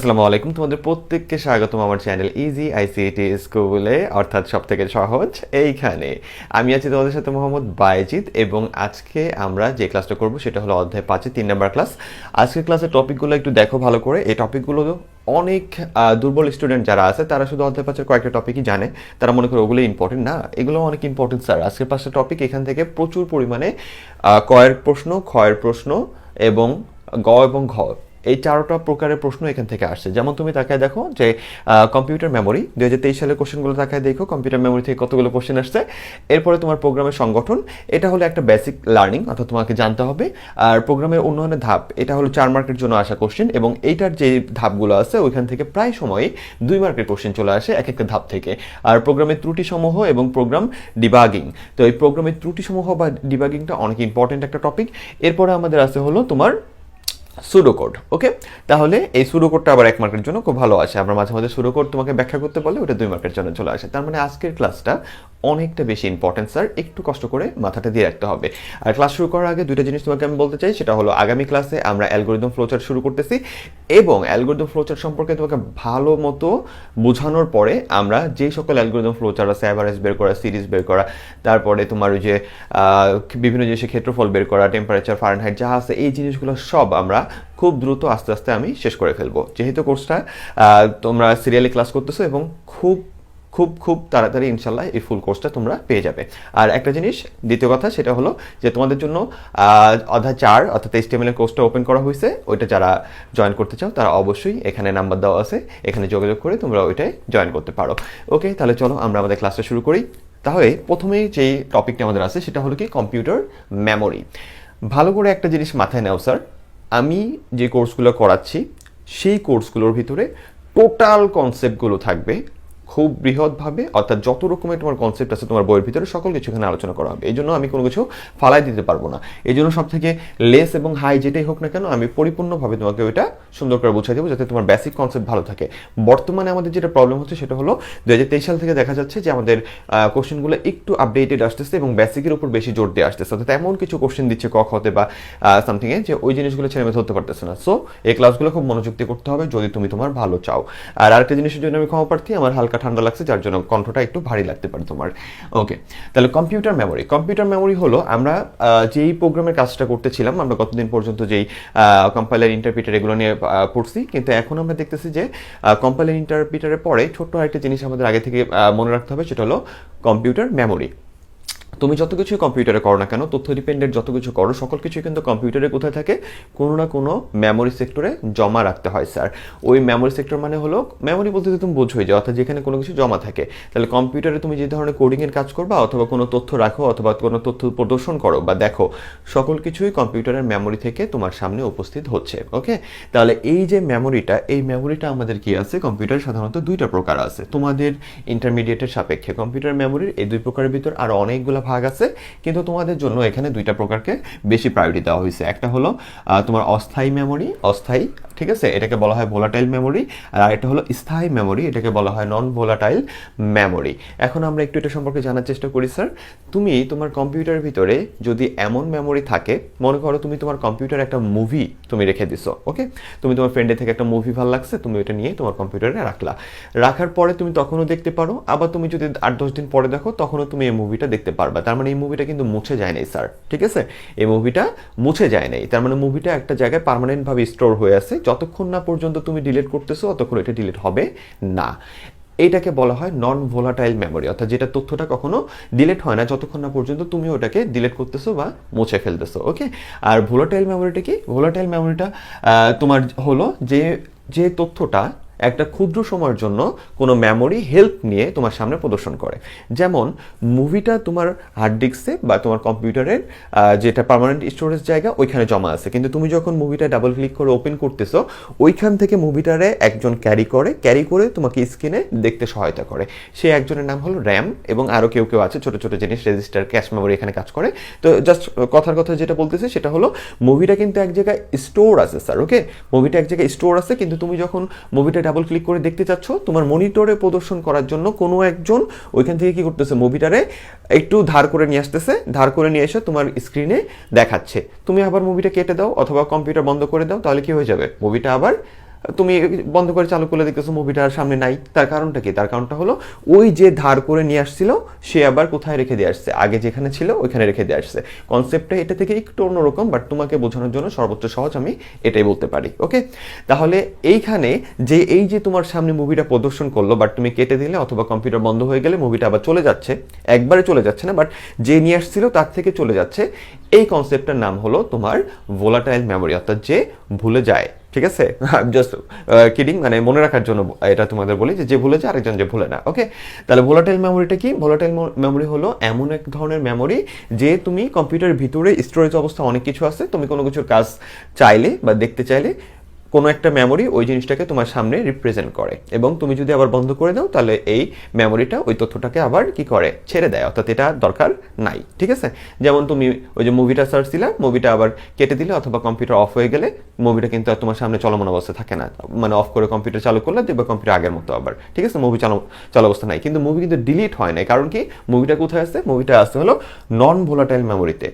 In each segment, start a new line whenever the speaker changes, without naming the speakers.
আসসালামু আলাইকুম, তোমাদের প্রত্যেককে স্বাগতম আমার চ্যানেল ইজি আইসিটি স্কুলে, অর্থাৎ সব থেকে সহজ এইখানে। আমি আছি তোমাদের সাথে মোহাম্মদ বাইজিদ, এবং আজকে আমরা যে ক্লাসটা করব সেটা হলো অধ্যায় 5-এর 3 নম্বর ক্লাস। আজকের ক্লাসের টপিকগুলো একটু দেখো ভালো করে। এই টপিকগুলো অনেক দুর্বল স্টুডেন্ট যারা আছে তারা শুধু অধ্যায় 5-এর কয়েকটা টপিকই জানে, তারা মনে করে ওগুলো ইম্পর্টেন্ট না, এগুলো অনেক ইম্পর্টেন্ট স্যার। আজকের 5টা টপিক, এখান থেকে প্রচুর পরিমাণে কয়ের প্রশ্ন, ক্ষয়ের প্রশ্ন এবং গ এবং ঘ এই 4টা প্রকারের প্রশ্ন এখান থেকে আসছে। যেমন তুমি তাকায় দেখো যে কম্পিউটার মেমোরি 2023 সালের কোশ্চেনগুলো তাকায় দেখো, কম্পিউটার মেমোরি থেকে কতগুলো কোশ্চেন আসছে। এরপরে তোমার প্রোগ্রামের সংগঠন, এটা হলো একটা বেসিক লার্নিং, অর্থাৎ তোমাকে জানতে হবে। আর প্রোগ্রামের উন্নয়নের ধাপ, এটা হলো 4 মার্কের জন্য আসা কোশ্চেন, এবং এইটার যে ধাপগুলো আছে ওইখান থেকে প্রায় সময় 2 মার্কের কোশ্চেন চলে আসে এক একটা ধাপ থেকে। আর প্রোগ্রামের ত্রুটিসমূহ এবং প্রোগ্রাম ডিবাগিং, তো এই প্রোগ্রামের ত্রুটিসমূহ বা ডিবাগিংটা অনেক ইম্পর্টেন্ট একটা টপিক। এরপরে আমাদের আছে হলো তোমার সুডোকোড। ওকে, তাহলে এই সুডোকোডটা আবার 1 মার্কের জন্য খুব ভালো আসে। আমরা মাঝে মাঝে সুডোকোড তোমাকে ব্যাখ্যা করতে বলে, ওটা 2 মার্কের জন্য চলে আসে। তার মানে আজকের ক্লাসটা অনেকটা বেশি ইম্পর্টেন্ট স্যার, একটু কষ্ট করে মাথাটা দিয়ে রাখতে হবে। আর ক্লাস শুরু করার আগে দুইটা জিনিস তোমাকে আমি বলতে চাই, সেটা হলো আগামী ক্লাসে আমরা অ্যালগরিদম ফ্লোচার্ট শুরু করতেছি, এবং অ্যালগরিদম ফ্লোচার্ট সম্পর্কে তোমাকে ভালো মতো বোঝানোর পরে আমরা যেই সকল অ্যালগরিদম ফ্লোচার্ট আছে, অ্যাভারেজ বের করা, সিরিজ বের করা, তারপরে তোমার ওই যে বিভিন্ন জিনিসের ক্ষেত্রফল বের করা, টেম্পারেচার, ফারেনহাইট যা আছে, এই জিনিসগুলো সব আমরা খুব দ্রুত আস্তে আস্তে আমি শেষ করে ফেলবো, যেহেতু কোর্সটা তোমরা সিরিয়ালি ক্লাস করতেছো, এবং খুব খুব খুব তাড়াতাড়ি ইনশাল্লাহ এই ফুল কোর্সটা তোমরা পেয়ে যাবে। আর একটা জিনিস, দ্বিতীয় কথা, সেটা হলো যে তোমাদের জন্য অধ্যায় 4 অর্থাৎ HTML এর কোর্সটা ওপেন করা হয়েছে। ওইটা যারা জয়েন করতে চাও তারা অবশ্যই এখানে নাম্বার দেওয়া আছে, এখানে যোগাযোগ করে তোমরা ওইটায় জয়েন করতে পারো। ওকে, তাহলে চলো আমরা আমাদের ক্লাসটা শুরু করি। তাহলে প্রথমেই যে টপিকটা আমাদের আছে সেটা হলো কি কম্পিউটার মেমোরি। ভালো করে একটা জিনিস মাথায় নাও স্যার, আমি যে কোর্সগুলো করাচ্ছি সেই কোর্সগুলোর ভিতরে টোটাল কনসেপ্টগুলো থাকবে খুব বৃহৎভাবে, অর্থাৎ যত রকমের তোমার কনসেপ্ট আছে তোমার বইয়ের ভিতরে সকল কিছু এখানে আলোচনা করা হবে। এই জন্য আমি কোনো কিছু ফালাই দিতে পারবো না। এই জন্য সব থেকে লেস এবং হাই যেটাই হোক না কেন, আমি পরিপূর্ণভাবে তোমাকে ওইটা সুন্দর করে বুঝাই দেবো, যাতে তোমার বেসিক কনসেপ্ট ভালো থাকে। বর্তমানে আমাদের যেটা প্রবলেম হচ্ছে সেটা হলো 2023 সাল থেকে দেখা যাচ্ছে যে আমাদের কোশ্চেনগুলো একটু আপডেটেড আসতেছে এবং বেসিকের উপর বেশি জোর দিয়ে আসতেছে, অর্থাৎ এমন কিছু কোশ্চেন দিচ্ছে ক খতে বা সামথিংয়ে, যে ওই জিনিসগুলো ছেলে মেয়ে ধরতে পারতেছে না। সো এই ক্লাসগুলো খুব মনোযোগ দিয়ে করতে হবে যদি তুমি তোমার ভালো চাও। আর আরেকটা জিনিসের জন্য আমি ক্ষমা প্রার্থী, আমার হালকা ঠান্ডা লাগছে, যার জন্য কণ্ঠটা একটু ভারী লাগতে পারে তোমার। ওকে, তাহলে কম্পিউটার মেমোরি। কম্পিউটার মেমোরি হলো আমরা যেই প্রোগ্রামের কাজটা করতেছিলাম, আমরা গতদিন পর্যন্ত যেই কম্পাইলার, ইন্টারপ্রিটার এগুলো নিয়ে পড়ছি, কিন্তু এখন আমরা দেখতেছি যে কম্পাইলার, ইন্টারপ্রিটারের পরে ছোট্ট আরেকটা জিনিস আমাদের আগে থেকে মনে রাখতে হবে, সেটা হলো কম্পিউটার মেমোরি। তুমি যত কিছু কম্পিউটারে করো না কেন, তথ্য ডিপেন্ডেন্ট যত কিছু করো, সকল কিছু কিন্তু কম্পিউটারে কোথায় থাকে, কোনো না কোনো মেমোরি সেক্টরে জমা রাখতে হয় স্যার। ওই মেমোরি সেক্টর মানে হলো, মেমোরি বলতে তুমি বোঝোই যে অর্থাৎ যেখানে কোনো কিছু জমা থাকে। তাহলে কম্পিউটারে তুমি যে ধরনের কোডিংয়ের কাজ করবা, অথবা কোনো তথ্য রাখো, অথবা কোনো তথ্য প্রদর্শন করো বা দেখো, সকল কিছুই কম্পিউটারের মেমোরি থেকে তোমার সামনে উপস্থিত হচ্ছে। ওকে, তাহলে এই যে মেমোরিটা, এই মেমোরিটা আমাদের কি আছে, কম্পিউটার সাধারণত 2টা প্রকার আছে। তোমাদের ইন্টারমিডিয়েটের সাপেক্ষে কম্পিউটার মেমোরির এই 2 প্রকারের ভিতর আরও অনেকগুলো ভাগ আছে, কিন্তু তোমাদের জন্য এখানে 2টা প্রকারকে বেশি প্রায়োরিটি দেওয়া হয়েছে। একটা হলো তোমার অস্থায়ী মেমোরি, অস্থায়ী, ঠিক আছে, এটাকে বলা হয় ভোলাটাইল মেমোরি। আর আরেকটা হলো স্থায়ী মেমোরি, এটাকে বলা হয় নন ভোলাটাইল মেমোরি। এখন আমরা একটু এটা সম্পর্কে জানার চেষ্টা করি স্যার। তুমি তোমার কম্পিউটারের ভিতরে যদি এমন মেমোরি থাকে, মনে করো তুমি তোমার কম্পিউটারে একটা মুভি তুমি রেখে দিছো। ওকে, তুমি তোমার ফ্রেন্ডের থেকে একটা মুভি ভালো লাগছে, তুমি ওটা নিয়ে তোমার কম্পিউটারে রাখলা। রাখার পরে তুমি তখনও দেখতে পারো, আবার তুমি যদি 8-10 দিন পরে দেখো, তখনও তুমি এই মুভিটা দেখতে পারবা। তার মানে এই মুভিটা কিন্তু মুছে যায় নাই স্যার, ঠিক আছে, এই মুভিটা মুছে যায় নাই। তার মানে মুভিটা একটা জায়গায় পার্মানেন্টভাবে স্টোর হয়ে আছে, যতক্ষণ না পর্যন্ত তুমি ডিলিট করতেছো ততক্ষণ এটা ডিলিট হবে না। এইটাকে বলা হয় নন ভোলাটাইল মেমোরি, অর্থাৎ যেটা তথ্যটা কখনো ডিলিট হয় না যতক্ষণ না পর্যন্ত তুমি ওটাকে ডিলিট করতেছো বা মুছে ফেলতেছো। ওকে, আর ভোলাটাইল মেমোরিটা কি? ভোলাটাইল মেমোরিটা তোমার হলো যে যে তথ্যটা একটা ক্ষুদ্র সময়ের জন্য কোনো মেমোরি হেল্প নিয়ে তোমার সামনে প্রদর্শন করে। যেমন মুভিটা তোমার হার্ড ডিস্কে বা তোমার কম্পিউটারের যেটা পার্মানেন্ট স্টোরেজ জায়গা, ওইখানে জমা আছে, কিন্তু তুমি যখন মুভিটা ডাবল ক্লিক করে ওপেন করতেছো, ওইখান থেকে মুভিটারে একজন ক্যারি করে তোমাকে স্ক্রিনে দেখতে সহায়তা করে। সেই একজনের নাম হলো র্যাম, এবং আরও কেউ কেউ আছে ছোটো ছোটো জিনিস, রেজিস্টার, ক্যাশ মেমোরি এখানে কাজ করে। তো জাস্ট কথার কথা যেটা বলতেছে সেটা হলো, মুভিটা কিন্তু এক জায়গায় স্টোর আছে স্যার। ওকে, মুভিটা এক জায়গায় স্টোর আছে, কিন্তু তুমি যখন মুভিটা ডাবল ক্লিক করে দেখতে চাচ্ছ, তোমার মনিটরে প্রদর্শন করার জন্য কোনো একজন ওইখান থেকে কি করতেছে, মুভিটারে একটু ধার করে নিয়ে আসতেছে, ধার করে নিয়ে এসে তোমার স্ক্রিনে দেখাচ্ছে। তুমি আবার মুভিটা কেটে দাও অথবা কম্পিউটার বন্ধ করে দাও, তাহলে কি হয়ে যাবে, মুভিটা আবার তুমি বন্ধ করে চালু করলে দেখতেছো মুভিটা আর সামনে নাই। তার কারণটা কি? তার কারণটা হলো ওই যে ধার করে নিয়ে আসছিল সে আবার কোথায় রেখে দিয়ে আসছে, আগে যেখানে ছিল ওইখানে রেখে দিয়ে আসছে। কনসেপ্টটা এটা থেকে একটু অন্যরকম, বাট তোমাকে বোঝানোর জন্য সর্বোচ্চ সহজ আমি এটাই বলতে পারি। ওকে, তাহলে এইখানে যে এই যে তোমার সামনে মুভিটা প্রদর্শন করলো, বাট তুমি কেটে দিলে অথবা কম্পিউটার বন্ধ হয়ে গেলে মুভিটা আবার চলে যাচ্ছে, একবারে চলে যাচ্ছে না, বাট যে নিয়ে আসছিল তার থেকে চলে যাচ্ছে, এই কনসেপ্টটার নাম হলো তোমার ভোলাটাইল মেমোরি, অর্থাৎ যে ভুলে যায়। ঠিক আছে, জাস্ট কিডিং, মানে মনে রাখার জন্য এটা তোমাদের বলি যে ভুলে যায় আরেকজন যে ভুলে না। ওকে, তাহলে ভোলাটাইল মেমোরিটা কি? ভোলাটাইল মেমোরি হলো এমন এক ধরনের মেমোরি যে তুমি কম্পিউটারের ভিতরে স্টোরেজ অবস্থা অনেক কিছু আছে, তুমি কোনো কিছুর কাজ চাইলে বা দেখতে চাইলে কোনো একটা মেমোরি ওই জিনিসটাকে তোমার সামনে রিপ্রেজেন্ট করে, এবং তুমি যদি আবার বন্ধ করে দাও তাহলে এই মেমোরিটা ওই তথ্যটাকে আবার কি করে, ছেড়ে দেয়, অর্থাৎ এটা দরকার নাই। ঠিক আছে, যেমন তুমি ওই যে মুভিটা সার্চ দিলে, মুভিটা আবার কেটে দিলে অথবা কম্পিউটার অফ হয়ে গেলে মুভিটা কিন্তু আর তোমার সামনে চলমান অবস্থা থাকে না, মানে অফ করে কম্পিউটার চালু করলে দেখবে কম্পিউটার আগের মতো আবার। ঠিক আছে, মুভি চালু অবস্থা নাই, কিন্তু মুভি কিন্তু ডিলিট হয় নাই। কারণ কি? মুভিটা কোথায় আসছে? মুভিটা আসতে হলো নন ভোলাটাইল মেমোরিতে।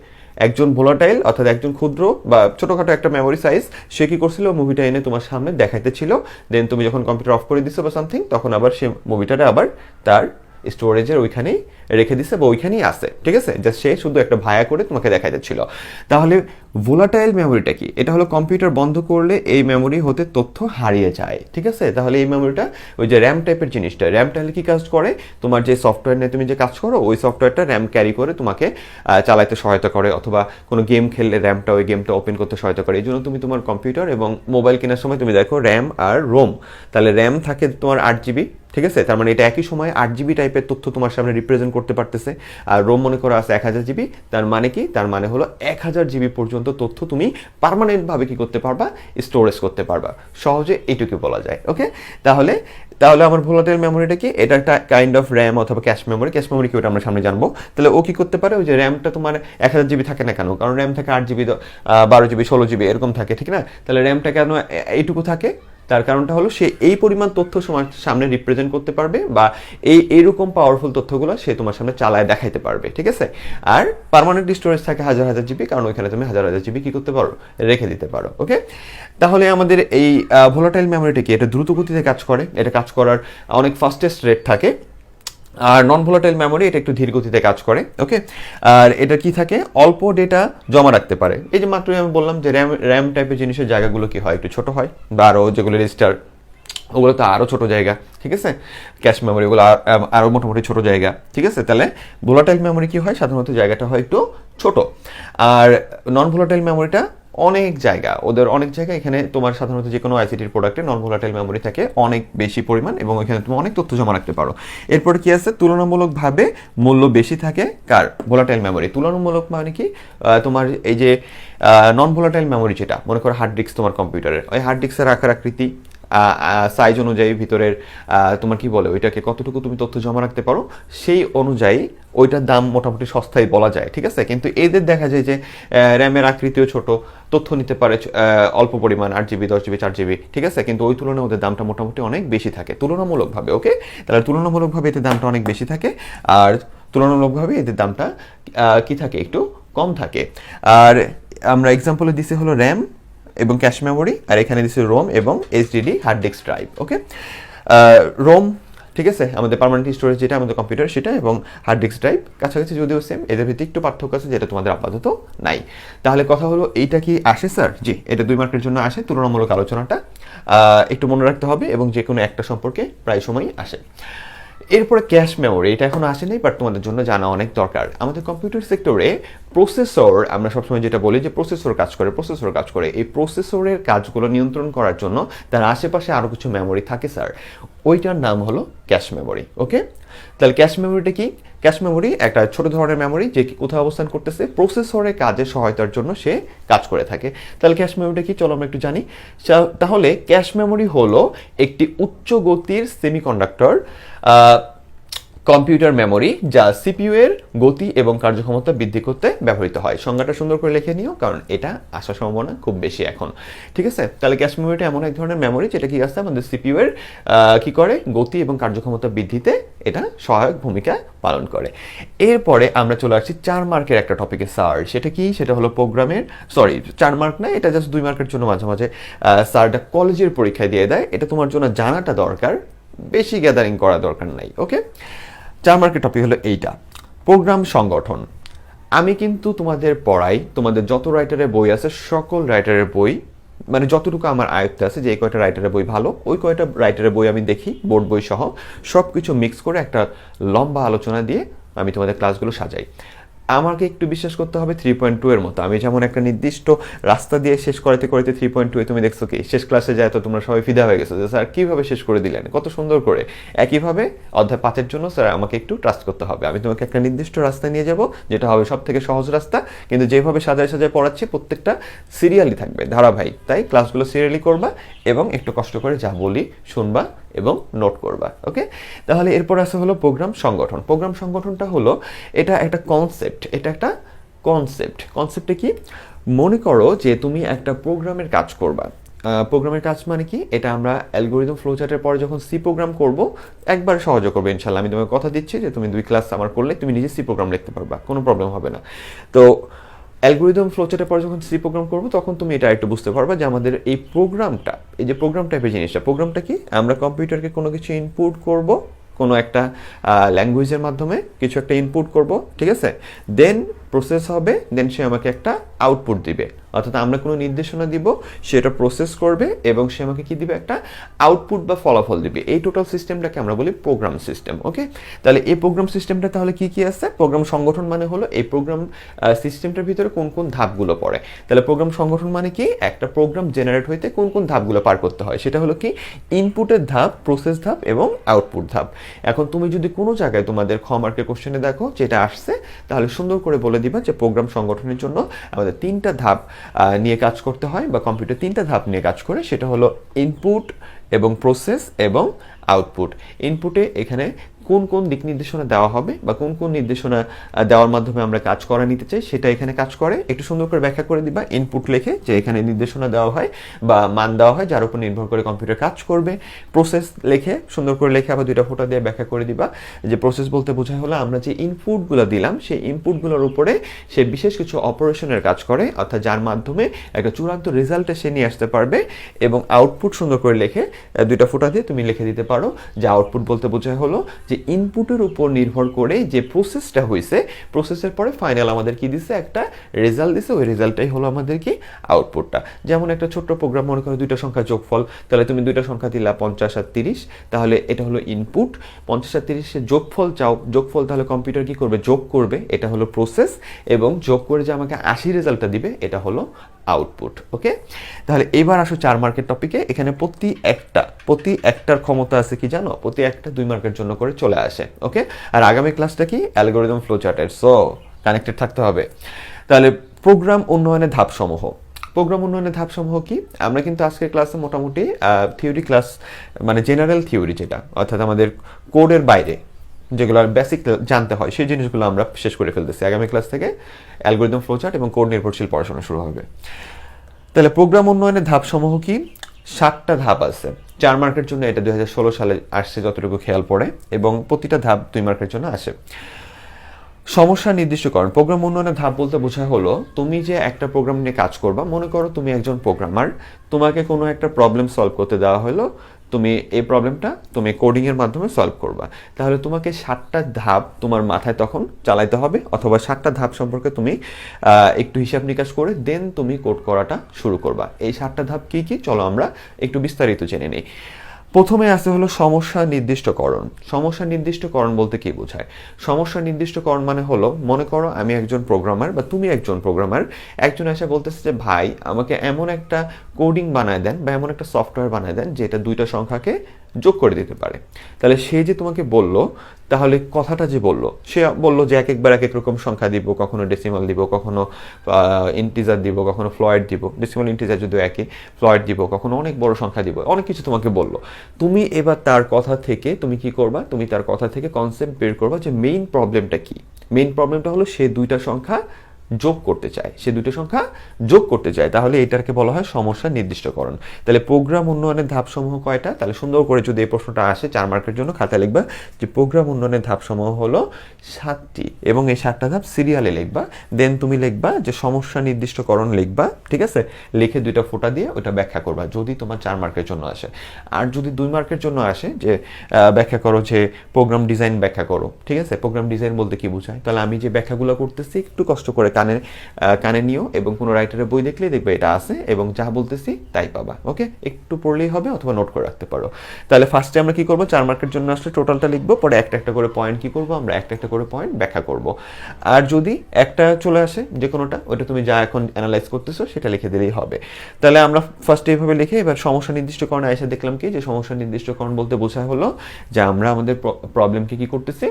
একজন ভোলাটাইল অর্থাৎ একজন ক্ষুদ্র বা ছোটোখাটো একটা মেমোরি সাইজ সে কি করছিল, মুভিটা এনে তোমার সামনে দেখাইতেছিল, দেন তুমি যখন কম্পিউটার অফ করে দিছো বা সামথিং, তখন আবার সে মুভিটাটা আবার তার স্টোরেজের ওইখানেই রেখে দিছে বা ওইখানেই আছে। ঠিক আছে, জাস্ট সে শুধু একটা ভায়া করে তোমাকে দেখাইতেছিল। তাহলে ভোলাটাইল মেমোরিটা কি? এটা হলো কম্পিউটার বন্ধ করলে এই মেমোরি হতে তথ্য হারিয়ে যায়। ঠিক আছে, তাহলে এই মেমোরিটা ওই যে র্যাম টাইপের জিনিসটা, র্যাম তাহলে কি কাজ করে? তোমার যে সফটওয়্যার নিয়ে তুমি যে কাজ করো ওই সফটওয়্যারটা র্যাম ক্যারি করে তোমাকে চালাইতে সহায়তা করে, অথবা কোনো গেম খেললে র্যামটা ওই গেমটা ওপেন করতে সহায়তা করে। এই জন্য তুমি তোমার কম্পিউটার এবং মোবাইল কেনার সময় তুমি দেখো র্যাম আর রোম, তাহলে র্যাম থাকে তোমার 8 GB। ঠিক আছে, তার মানে এটা একই সময় 8 GB টাইপের তথ্য তোমার সামনে রিপ্রেজেন্ট করতে পারতেছে। আর রোম মনে করা আছে 1000 GB, তার মানে কি? তার মানে হলো 1000 GB পর্যন্ত তথ্য তুমি পার্মানেন্টভাবে কি করতে পারবা, স্টোরেজ করতে পারবা। সহজে এইটুকু বলা যায়। ওকে, তাহলে আমার ভোলাটাইল মেমোরিটা কি? এটা একটা কাইন্ড অফ র্যাম অথবা ক্যাশ মেমোরি। ক্যাশ মেমোরি কি ওটা আমরা সামনে জানবো। তাহলে ও কি করতে পারে? ওই যে র্যামটা তোমার 1000 GB থাকে না কেন? কারণ র্যাম থাকে 8 GB, 12 GB, 16 GB এরকম থাকে, ঠিক না? তাহলে র্যামটা কেন এইটুকু থাকে? তার কারণটা হলো সে এই পরিমাণ তথ্য সামনে রিপ্রেজেন্ট করতে পারবে, বা এইরকম পাওয়ারফুল তথ্যগুলো সে তোমার সামনে চালায় দেখাইতে পারবে। ঠিক আছে, আর পার্মানেন্ট স্টোরেজ থাকে হাজার হাজার জিবি, কারণ ওইখানে তুমি হাজার হাজার জিবি কি করতে পারো, রেখে দিতে পারো। ওকে, তাহলে আমাদের এই ভোলাটাইল মেমোরিটা কি? এটা দ্রুত গতিতে কাজ করে, এটা কাজ করার অনেক ফাস্টেস্ট রেট থাকে। আর নন ভোলাটাইল মেমোরি এটা একটু ধীর গতিতে কাজ করে। ওকে, আর এটা কি থাকে? অল্প ডেটা জমা রাখতে পারে। এই যে মাত্রই আমি বললাম যে র্যাম টাইপের জিনিসের জায়গাগুলো কি হয়, একটু ছোট হয়, বা আরও যেগুলো রেজিস্টার ওগুলো তো আরও ছোট জায়গা। ঠিক আছে, ক্যাশ মেমোরি ওগুলো আরও মোটামুটি ছোট জায়গা। ঠিক আছে, তাহলে ভোলাটাইল মেমোরি কি হয়? সাধারণত জায়গাটা হয় একটু ছোট। আর নন ভোলাটাইল মেমোরিটা অনেক জায়গা, ওদের অনেক জায়গা। এখানে তোমার সাধারণত যে কোনো আইসিটির প্রোডাক্টে নন ভোলাটাইল মেমোরি থাকে অনেক বেশি পরিমাণ, এবং এখানে তুমি অনেক তথ্য জমা রাখতে পারো। এরপরে কি আছে? তুলনামূলকভাবে মূল্য বেশি থাকে কার? Volatile memory. তুলনামূলক মানে কি? তোমার এই যে নন ভোলাটাইল মেমোরি, যেটা মনে করো হার্ড ডিস্ক তোমার কম্পিউটারের, ওই হার্ড ডিস্কের আকার আকৃতি সাইজ অনুযায়ী ভিতরের তোমার কি বলে ওইটাকে কতটুকু তুমি তথ্য জমা রাখতে পারো, সেই অনুযায়ী ওইটার দাম মোটামুটি সস্তায় বলা যায়। ঠিক আছে, কিন্তু এদের দেখা যায় যে র্যামের আকৃতিও ছোট, তথ্য নিতে পারে অল্প পরিমাণ, 8 GB, 10 GB, 4 GB। ঠিক আছে, কিন্তু ওই তুলনায় ওদের দামটা মোটামুটি অনেক বেশি থাকে তুলনামূলকভাবে। ওকে, তাহলে তুলনামূলকভাবে এদের দামটা অনেক বেশি থাকে, আর তুলনামূলকভাবে এদের দামটা কি থাকে? একটু কম থাকে। আর আমরা এক্সাম্পলে দিছি হলো র্যাম এবং ক্যাশ মেমোরি, আর এখানে দিচ্ছে রোম এবং এইচডিডি হার্ড ডিস্ক ড্রাইভ। ওকে, রোম ঠিক আছে আমাদের পার্মানেন্ট স্টোরেজ যেটা আমাদের কম্পিউটার সেটা, এবং হার্ড ডিস্ক ড্রাইভ কাছাকাছি যদিও সেম, এদের ভিতরে একটু পার্থক্য আছে যেটা তোমাদের আপাতত নাই। তাহলে কথা হলো এইটা কি আসে স্যার? জি, এটা 2 মার্কের জন্য আসে। তুলনামূলক আলোচনাটা একটু মনে রাখতে হবে, এবং যে কোনো একটা সম্পর্কে প্রায় সময়ই আসে। এরপরে ক্যাশ মেমোরি, এটা এখনো আসেনি, বাট তোমাদের জন্য জানা অনেক দরকার। আমাদের কম্পিউটার সেক্টরে প্রসেসর, আমরা সবসময় যেটা বলি যে প্রসেসর কাজ করে। এই প্রসেসরের কাজগুলো নিয়ন্ত্রণ করার জন্য তার আশেপাশে আরও কিছু মেমোরি থাকে স্যার, ওইটার নাম হলো ক্যাশ মেমোরি। ওকে, তাহলে ক্যাশ মেমোরিটা কি? ক্যাশ মেমোরি একটা ছোট ধরনের মেমোরি, যে কোথাও অবস্থান করতেছে, প্রসেসরের কাজে সহায়তার জন্য সে কাজ করে থাকে। তাহলে ক্যাশ মেমোরিটা কি? চলো আমরা একটু জানি। তাহলে ক্যাশ মেমোরি হলো একটি উচ্চ গতির সেমিকন্ডাক্টর কম্পিউটার মেমোরি যা সিপিইউ এর গতি এবং কার্যক্ষমতা বৃদ্ধি করতে ব্যবহৃত হয়। সংজ্ঞাটা সুন্দর করে লিখে নিও, কারণ এটা আসার সম্ভাবনা খুব বেশি এখন। ঠিক আছে, তাহলে ক্যাশ মেমোরিটা এমন এক ধরনের মেমোরি যেটা কি আছে আমাদের সিপিইউ এর কি করে গতি এবং কার্যক্ষমতা বৃদ্ধিতে এটা সহায়ক ভূমিকা পালন করে। এরপরে আমরা চলে আসছি 4 মার্কের একটা টপিকে স্যার, সেটা কি, সেটা হলো প্রোগ্রামের, সরি 4 মার্ক না, এটা জাস্ট 2 মার্কের জন্য মাঝে মাঝে স্যারটা কলেজের পরীক্ষায় দিয়ে দেয়, এটা তোমার জন্য জানাটা দরকার, বেশি গ্যাদারিং করা দরকার নাই। ওকে, 4 মার্কের টপিক হলো এইটা, প্রোগ্রাম সংগঠন। আমি কিন্তু তোমাদের পড়াই, তোমাদের যত রাইটারের বই আছে সকল রাইটারের বই, মানে যতটুকু আমার আয়ত্তে আছে যে কয়টা রাইটারের বই ভালো ওই কয়টা রাইটারের বই আমি দেখি, বোর্ড বই সহ সব কিছু মিক্স করে একটা লম্বা আলোচনা দিয়ে আমি তোমাদের ক্লাসগুলো সাজাই। আমাকে একটু বিশ্বাস করতে হবে 3.2 এর মতো, আমি যেমন একটা নির্দিষ্ট রাস্তা দিয়ে শেষ করতে করতে 3.2 তুমি দেখছো কি শেষ ক্লাসে যায় তো তোমরা সবাই ফিদা হয়ে গেছো যে স্যার কীভাবে শেষ করে দিলেন কত সুন্দর করে। একইভাবে অধ্যায় 5-এর জন্য স্যার আমাকে একটু ট্রাস্ট করতে হবে, আমি তোমাকে একটা নির্দিষ্ট রাস্তা নিয়ে যাব যেটা হবে সব থেকে সহজ রাস্তা, কিন্তু যেভাবে সাজায় সাজায় পড়াচ্ছি প্রত্যেকটা সিরিয়ালি থাকবে, ধারাবাহিক, তাই ক্লাসগুলো সিরিয়ালি করবা এবং একটু কষ্ট করে যা বলি শুনবা এবং নোট করবা। ওকে, তাহলে এরপর আসে হলো প্রোগ্রাম সংগঠন। প্রোগ্রাম সংগঠনটা হলো এটা একটা কনসেপ্ট, এটা একটা কনসেপ্টে কি, মনে করো যে তুমি একটা প্রোগ্রামের কাজ করবা। প্রোগ্রামের কাজ মানে কি, এটা আমরা অ্যালগোরিদম ফ্লোচার্টের পরে যখন সি প্রোগ্রাম করব একবার সহজে করবে ইনশাল্লাহ, আমি তোমাকে কথা দিচ্ছি যে তুমি 2 ক্লাস আমার করলে তুমি নিজে সি প্রোগ্রাম লিখতে পারবা, কোনো প্রবলেম হবে না। তো অ্যালগোরিদম ফ্লোচার্টের পর যখন সি প্রোগ্রাম করবো তখন তুমি এটা একটু বুঝতে পারবা যে আমাদের এই প্রোগ্রামটা, এই যে প্রোগ্রাম টাইপের জিনিসটা, প্রোগ্রামটা কি, আমরা কম্পিউটারকে কোনো কিছু ইনপুট করব, কোনো একটা ল্যাঙ্গুয়েজের মাধ্যমে কিছু একটা ইনপুট করব, ঠিক আছে, দেন প্রসেস হবে, দেন সে আমাকে একটা আউটপুট দিবে, অর্থাৎ আমরা কোনো নির্দেশনা দিব, সেটা প্রসেস করবে এবং সে আমাকে কি দিবে, একটা আউটপুট বা ফলাফল দিবে। এই টোটাল সিস্টেমটাকে আমরা বলি প্রোগ্রাম সিস্টেম। ওকে, তাহলে এই প্রোগ্রাম সিস্টেমটা তাহলে কি কি আছে, প্রোগ্রাম সংগঠন মানে হলো এই প্রোগ্রাম সিস্টেমটার ভিতরে কোন কোন ধাপগুলো পড়ে। তাহলে প্রোগ্রাম সংগঠন মানে কি, একটা প্রোগ্রাম জেনারেট হইতে কোন কোন ধাপগুলো পার করতে হয়, সেটা হলো কি ইনপুটের ধাপ, প্রসেস ধাপ এবং আউটপুট ধাপ। এখন তুমি যদি কোনো জায়গায় তোমাদের খ মার্কের কোশ্চেনে দেখো যেটা আসছে, তাহলে সুন্দর করে বলে দিবা যে প্রোগ্রাম সংগঠনের জন্য আমাদের 3টা ধাপ নিয়ে কাজ করতে হয়, বা কম্পিউটার 3টা ধাপ নিয়ে কাজ করে, সেটা হলো ইনপুট এবং প্রসেস এবং আউটপুট। ইনপুটে এখানে কোন কোন দিক নির্দেশনা দেওয়া হবে বা কোন কোন নির্দেশনা দেওয়ার মাধ্যমে আমরা কাজ করা নিতে চাই সেটা এখানে কাজ করে, একটু সুন্দর করে ব্যাখ্যা করে দিবা ইনপুট লিখে, যে এখানে নির্দেশনা দেওয়া হয় বা মান দেওয়া হয় যার উপর নির্ভর করে কম্পিউটার কাজ করবে। প্রসেস লিখে সুন্দর করে লিখে আবার 2টা ফোঁটা দিয়ে ব্যাখ্যা করে দিবা যে প্রসেস বলতে বোঝায় হলো আমরা যে ইনপুটগুলো দিলাম সেই ইনপুটগুলোর উপরে সে বিশেষ কিছু অপারেশনের কাজ করে, অর্থাৎ যার মাধ্যমে একটা চূড়ান্ত রেজাল্টে সে নিয়ে আসতে পারবে। এবং আউটপুট সুন্দর করে লিখে 2টা ফোঁটা দিয়ে তুমি লিখে দিতে পারো যে আউটপুট বলতে বোঝায় হলো যে ইনপুটের উপর নির্ভর করে যে প্রসেসটা হয়েছে, প্রসেসের পরে ফাইনাল আমাদের কি দিছে, একটা রেজাল্ট দিছে, ওই রেজাল্টটাই হলো আমাদের কি আউটপুটটা। যেমন একটা ছোট্ট প্রোগ্রাম, মনে করো 2টা সংখ্যা যোগফল, তাহলে তুমি 2টা সংখ্যা দিলা 50 আর 30, তাহলে এটা হলো ইনপুট। 50 আর 30 যোগফল চাও, যোগফল তাহলে কম্পিউটার কি করবে, যোগ করবে, এটা হলো প্রসেস, এবং যোগ করে যে আমাকে 80 রেজাল্টটা দিবে এটা হলো আউটপুট। ওকে, তাহলে এবার আসো 4 মার্কের টপিকে। এখানে প্রতি একটার ক্ষমতা আছে কি জানো, প্রতি একটা 2 মার্কের জন্য করে চলে আসে। ওকে, আর আগামী ক্লাসটা কি অ্যালগোরিদম ফ্লোচার্টের, সো কানেক্টেড থাকতে হবে। তাহলে প্রোগ্রাম উন্নয়নের ধাপসমূহ, প্রোগ্রাম উন্নয়নের ধাপসমূহ কি, আমরা কিন্তু আজকের ক্লাসে মোটামুটি থিওরি ক্লাস, মানে জেনারেল থিওরি যেটা, অর্থাৎ আমাদের কোডের বাইরে যেগুলো বেসিক জানতে হয় সেই জিনিসগুলো আমরা শেষ করে ফেলতেছি। আগামী ক্লাস থেকে অ্যালগোরিদম ফ্লোচার্ট এবং কোড নির্ভরশীল পড়াশোনা শুরু হবে। তাহলে প্রোগ্রাম উন্নয়নের ধাপসমূহ কি, 7টা ধাপ আছে। 4 মার্কের জন্য এটা 2016 সালে আসছে যতটুকু খেয়াল পড়ে, এবং প্রতিটা ধাপ 2 মার্কের জন্য আসে। সমস্যা নির্দিষ্টকরণ, প্রোগ্রাম উন্নয়নের ধাপ বলতে বোঝায় হলো তুমি যে একটা প্রোগ্রাম নিয়ে কাজ করবা, মনে করো তুমি একজন প্রোগ্রামার, তোমাকে কোনো একটা প্রবলেম সলভ করতে দেওয়া হলো, তুমি এই প্রবলেমটা তুমি কোডিংয়ের মাধ্যমে সলভ করবা, তাহলে তোমাকে 7টা ধাপ তোমার মাথায় তখন চালাইতে হবে, অথবা 7টা ধাপ সম্পর্কে তুমি একটু হিসাব নিকাশ করে দেন তুমি কোড করাটা শুরু করবা। এই 7টা ধাপ কি কি, চলো আমরা একটু বিস্তারিত জেনে নিই। প্রথমে আসে হলো সমস্যা নির্দিষ্টকরণ। সমস্যা নির্দিষ্টকরণ বলতে কি বোঝায়, সমস্যা নির্দিষ্টকরণ মানে হলো, মনে করো আমি একজন প্রোগ্রামার বা তুমি একজন প্রোগ্রামার, একজন এসে বলতেছে যে ভাই আমাকে এমন একটা কোডিং বানায় দেন বা এমন একটা সফটওয়্যার বানায় দেন যেটা 2টা সংখ্যাকে যোগ করে দিতে পারে। তাহলে সে যে তোমাকে বলল, তাহলে কথাটা যে বললো, সে বললো যে এক একবার এক এক রকম সংখ্যা দিব, কখনো ডেসিমাল দিব, কখনো ইন্টিজার দিব, কখনো ফ্লয়েড দিব, ডেসিমাল ইন্টিজার যদিও একই, ফ্লয়েড দিব, কখনো অনেক বড় সংখ্যা দিব, অনেক কিছু তোমাকে বললো। তুমি এবার তার কথা থেকে তুমি কি করবা, তুমি তার কথা থেকে কনসেপ্ট বের করবা যে মেইন প্রবলেমটা কি। মেইন প্রবলেমটা হলো সে দুইটা সংখ্যা যোগ করতে চায়, সে দুটো সংখ্যা যোগ করতে চায়, তাহলে এটাকে বলা হয় সমস্যা নির্দিষ্টকরণ। তাহলে প্রোগ্রাম উন্নয়নের ধাপসমূহ কয়টা? তাহলে সুন্দর করে যদি এই প্রশ্নটা আসে 4 মার্কের জন্য খাতায় লিখবা যে প্রোগ্রাম উন্নয়নের ধাপসমূহ হলো 7টি, এবং এই 7টা ধাপ সিরিয়ালে লিখবা। দেন তুমি লিখবা যে সমস্যা নির্দিষ্টকরণ লিখবা, ঠিক আছে, লিখে 2টা ফোঁটা দিয়ে ওটা ব্যাখ্যা করবা, যদি তোমার 4 মার্কের জন্য আসে। আর যদি 2 মার্কের জন্য আসে যে ব্যাখ্যা করো যে প্রোগ্রাম ডিজাইন ব্যাখ্যা করো, ঠিক আছে, প্রোগ্রাম ডিজাইন বলতে কি বোঝায়, তাহলে আমি যে ব্যাখ্যাগুলো করতেছি একটু কষ্ট করে কানে নিও, এবং কোনো রাইটারের বই দেখলেই দেখবে এটা আছে, এবং যা বলতেছি তাই পাবা। ওকে, একটু পড়লেই হবে অথবা নোট করে রাখতে পারো। তাহলে ফার্স্টে আমরা কি করবো, 4 মার্কের জন্য আসলে টোটালটা লিখবো, পরে একটা একটা করে পয়েন্ট কি করবো, আমরা একটা একটা করে পয়েন্ট ব্যাখ্যা করব। আর যদি একটা চলে আসে যে কোনোটা, ওটা তুমি যা এখন অ্যানালাইজ করতেছো সেটা লিখে দিলেই হবে। তাহলে আমরা ফার্স্টে এইভাবে লিখে এবার সমস্যা নির্দিষ্টকরণে এসে দেখলাম কি, যে সমস্যা নির্দিষ্টকরণ বলতে বোঝা হলো যে আমরা আমাদের প্রবলেমকে কি করতেছি,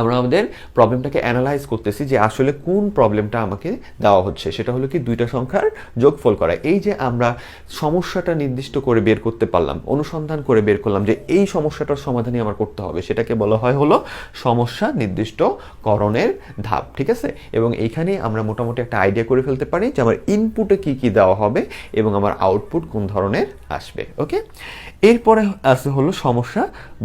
আমরা আমাদের প্রবলেমটাকে অ্যানালাইজ করতেছি যে আসলে কোন প্রবলেমটা আমাকে দেওয়া হচ্ছে। সেটা হলো কি দুইটা সংখ্যার যোগফল করা। এই যে আমরা সমস্যাটা নির্দিষ্ট করে বের করতে পারলাম, অনুসন্ধান করে বের করলাম যে এই সমস্যাটার সমাধানই আমার করতে হবে, সেটাকে বলা হয় হলো সমস্যা নির্দিষ্টকরণের ধাপ, ঠিক আছে। এবং এইখানে আমরা মোটামুটি একটা আইডিয়া করে ফেলতে পারি যে আমার ইনপুটে কি কি দেওয়া হবে এবং আমার আউটপুট কোন ধরনের আসবে। ওকে, এরপরে আছে হলো সমস্যা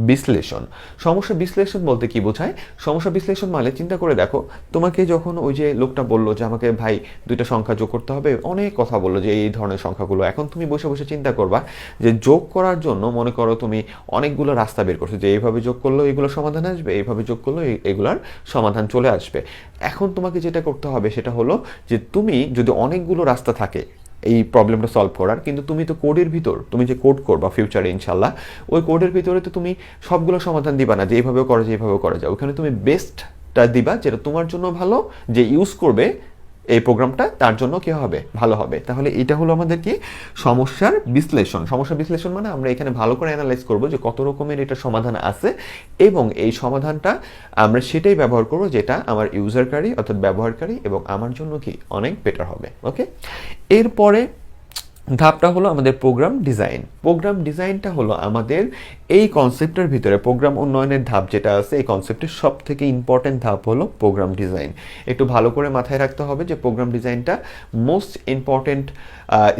বিশ্লেষণ। সমস্যা বিশ্লেষণ বলতে কি বোঝায়? সমস্যা বিশ্লেষণ মানে চিন্তা করে দেখো, তোমাকে যখন ওই যে লোকটা বললো যে আমাকে ভাই 2টা সংখ্যা যোগ করতে হবে, অনেক কথা বললো যে এই ধরনের সংখ্যাগুলো, এখন তুমি বসে বসে চিন্তা করবা যে যোগ করার জন্য মনে করো তুমি অনেকগুলো রাস্তা বের করছো, যে এইভাবে যোগ করলেও এগুলো সমাধান আসবে, এইভাবে যোগ করলেও এগুলার সমাধান চলে আসবে। এখন তোমাকে যেটা করতে হবে সেটা হলো যে তুমি যদি অনেকগুলো রাস্তা থাকে এই প্রবলেমটা সলভ করার, কিন্তু তুমি তো কোডের ভিতর, তুমি যে কোড করবা ফিউচারে ইনশাল্লাহ, ওই কোডের ভিতরে তো তুমি সবগুলো সমাধান দিবা না যে এইভাবেও করা যায় এইভাবেও করা যায়, ওখানে তুমি বেস্টটা দিবা যেটা তোমার জন্য ভালো, যে ইউজ করবে এই প্রোগ্রামটা তার জন্য কি হবে, ভালো হবে। তাহলে এটা হলো আমাদের কি সমস্যার বিশ্লেষণ। সমস্যা বিশ্লেষণ মানে আমরা এখানে ভালো করে অ্যানালাইজ করব যে কত রকমের এটা সমাধান আছে, এবং এই সমাধানটা আমরা সেটাই ব্যবহার করব যেটা আমার ইউজারকারী অর্থাৎ ব্যবহারকারী এবং আমার জন্য কি অনেক বেটার হবে। ওকে, এরপরে ধাপটা হলো আমাদের প্রোগ্রাম ডিজাইন। প্রোগ্রাম ডিজাইনটা হলো আমাদের এই কনসেপ্টের ভিতরে প্রোগ্রাম উন্নয়নের ধাপ যেটা আছে, এই কনসেপ্টের সব থেকে ইম্পর্টেন্ট ধাপ হলো প্রোগ্রাম ডিজাইন। একটু ভালো করে মাথায় রাখতে হবে যে প্রোগ্রাম ডিজাইনটা মোস্ট ইম্পর্টেন্ট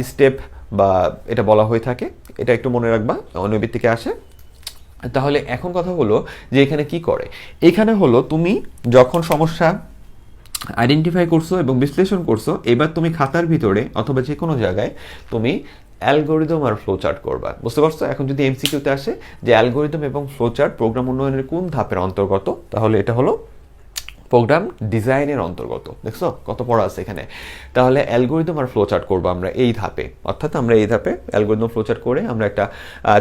স্টেপ বা এটা বলা হয়ে থাকে, এটা একটু মনে রাখবা, অনৈবিত থেকে আসে। তাহলে এখন কথা হলো যে এখানে কি করে, এখানে হলো তুমি যখন সমস্যা আইডেন্টিফাই করছো এবং বিশ্লেষণ করছো, এবার তুমি খাতার ভিতরে অথবা যে কোনো জায়গায় তুমি অ্যালগোরিদম আর ফ্লোচার্ট করবা। বুঝতে পারছো? এখন যদি এমসিকিউতে আসে যে অ্যালগোরিদম এবং ফ্লোচার্ট প্রোগ্রাম উন্নয়নের কোন ধাপের অন্তর্গত, তাহলে এটা হলো প্রোগ্রাম ডিজাইনের অন্তর্গত। দেখছো কত পড়া আছে এখানে। তাহলে অ্যালগোরিদম আর ফ্লোচার্ট করবো আমরা এই ধাপে, অর্থাৎ আমরা এই ধাপে অ্যালগোরিদম ফ্লোচার্ট করে আমরা একটা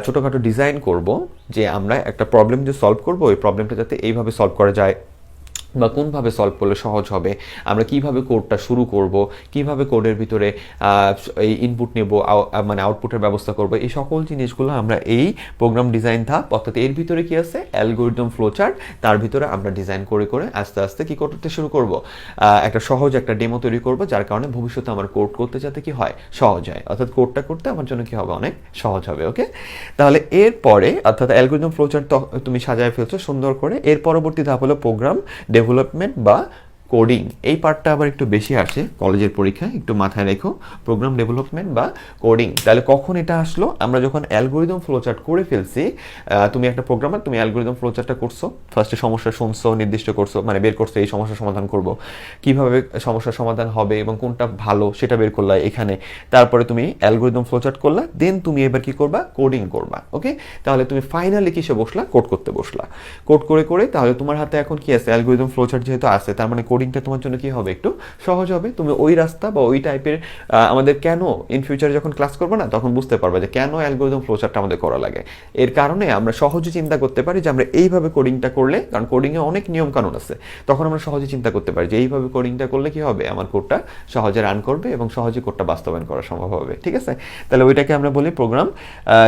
ছোটোখাটো ডিজাইন করব, যে আমরা একটা প্রবলেম যে সলভ করবো ওই প্রবলেমটা যাতে এইভাবে সলভ করা যায় বা কোনভাবে সলভ করলে সহজ হবে, আমরা কিভাবে কোডটা শুরু করব, কিভাবে কোডের ভিতরে এই ইনপুট নেব, মানে আউটপুটের ব্যবস্থা করব, এই সকল জিনিসগুলো আমরা এই প্রোগ্রাম ডিজাইন ধাপ, অর্থাৎ এর ভিতরে কি আছে অ্যালগোরিদম ফ্লোচার্ট, তার ভিতরে আমরা ডিজাইন করে করে আস্তে আস্তে কি করতে শুরু করব, একটা সহজ একটা ডেমো তৈরি করব, যার কারণে ভবিষ্যতে আমার কোড করতে যাতে কি হয় সহজ হয়, অর্থাৎ কোডটা করতে আমার জন্য কি হবে অনেক সহজ হবে। ওকে, তাহলে এরপরে অর্থাৎ অ্যালগোরিদম ফ্লোচার্ট তুমি সাজায় ফেলছো সুন্দর করে, এর পরবর্তী ধাপ হলো প্রোগ্রাম ডেভেলপমেন্ট বা কোডিং। এই পার্টটা আবার একটু বেশি আসে কলেজের পরীক্ষায়, একটু মাথায় রেখো, প্রোগ্রাম ডেভেলপমেন্ট বা কোডিং। তাহলে কখন এটা আসলো, আমরা যখন অ্যালগোরিদম ফ্লোচার্ট করে ফেলছি, তুমি একটা প্রোগ্রামার, তুমি অ্যালগোরিদম ফ্লোচার্টটা করছো, ফার্স্টে সমস্যা শুনছো, নির্দিষ্ট করছো, মানে বের করছো এই সমস্যার সমাধান করব, কিভাবে সমস্যার সমাধান হবে এবং কোনটা ভালো সেটা বের করলা এখানে, তারপরে তুমি অ্যালগোরিদম ফ্লোচার্ট করলা, দেন তুমি এবার কি করবা, কোডিং করবা। ওকে, তাহলে তুমি ফাইনালি কিসে বসলা, কোড করতে বসলা। কোড করে করে তাহলে তোমার হাতে এখন কি আছে, অ্যালগোরিদম ফ্লোচার্ট যেহেতু আছে, তার মানে কোডিংটা তোমার জন্য কি হবে, একটু সহজ হবে। তুমি ওই রাস্তা বা ওই টাইপের আমাদের কেন ইন ফিউচারে যখন ক্লাস করবো না তখন বুঝতে পারবে যে কেন অ্যালগোরিদম ফ্লোচার্টটা আমাদের করা লাগে। এর কারণে আমরা সহজে চিন্তা করতে পারি যে আমরা এইভাবে কোডিংটা করলে, কারণ কোডিংয়ে অনেক নিয়ম কানুন আছে, তখন আমরা সহজে চিন্তা করতে পারি যে এইভাবে কোডিংটা করলে কি হবে, আমার কোডটা সহজে রান করবে এবং সহজে কোডটা বাস্তবায়ন করা সম্ভব হবে। ঠিক আছে, তাহলে ওইটাকে আমরা বলি প্রোগ্রাম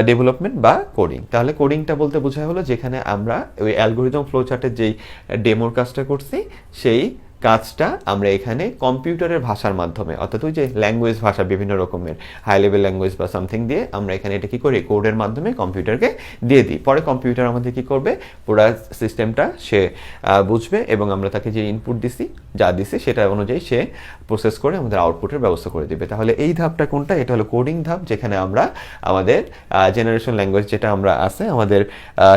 ডেভেলপমেন্ট বা কোডিং। তাহলে কোডিংটা বলতে বোঝায় হলো যেখানে আমরা ওই অ্যালগোরিদম ফ্লোচার্টের যেই ডেমোর কাজটা করছি সেই কাজটা আমরা এখানে কম্পিউটারের ভাষার মাধ্যমে, অর্থাৎ ওই যে ল্যাঙ্গুয়েজ ভাষা বিভিন্ন রকমের হাই লেভেল ল্যাঙ্গুয়েজ বা সামথিং দিয়ে আমরা এখানে এটা কি করি, কোডের মাধ্যমে কম্পিউটারকে দিয়ে দিই। পরে কম্পিউটার আমাদের কি করবে, পুরো সিস্টেমটা সে বুঝবে এবং আমরা তাকে যে ইনপুট দিছি, যা দিছি সেটা অনুযায়ী সে প্রসেস করে আমাদের আউটপুটের ব্যবস্থা করে দিবে। তাহলে এই ধাপটা কোনটা, এটা হলো কোডিং ধাপ, যেখানে আমরা আমাদের জেনারেশন ল্যাঙ্গুয়েজ যেটা আমরা আছে আমাদের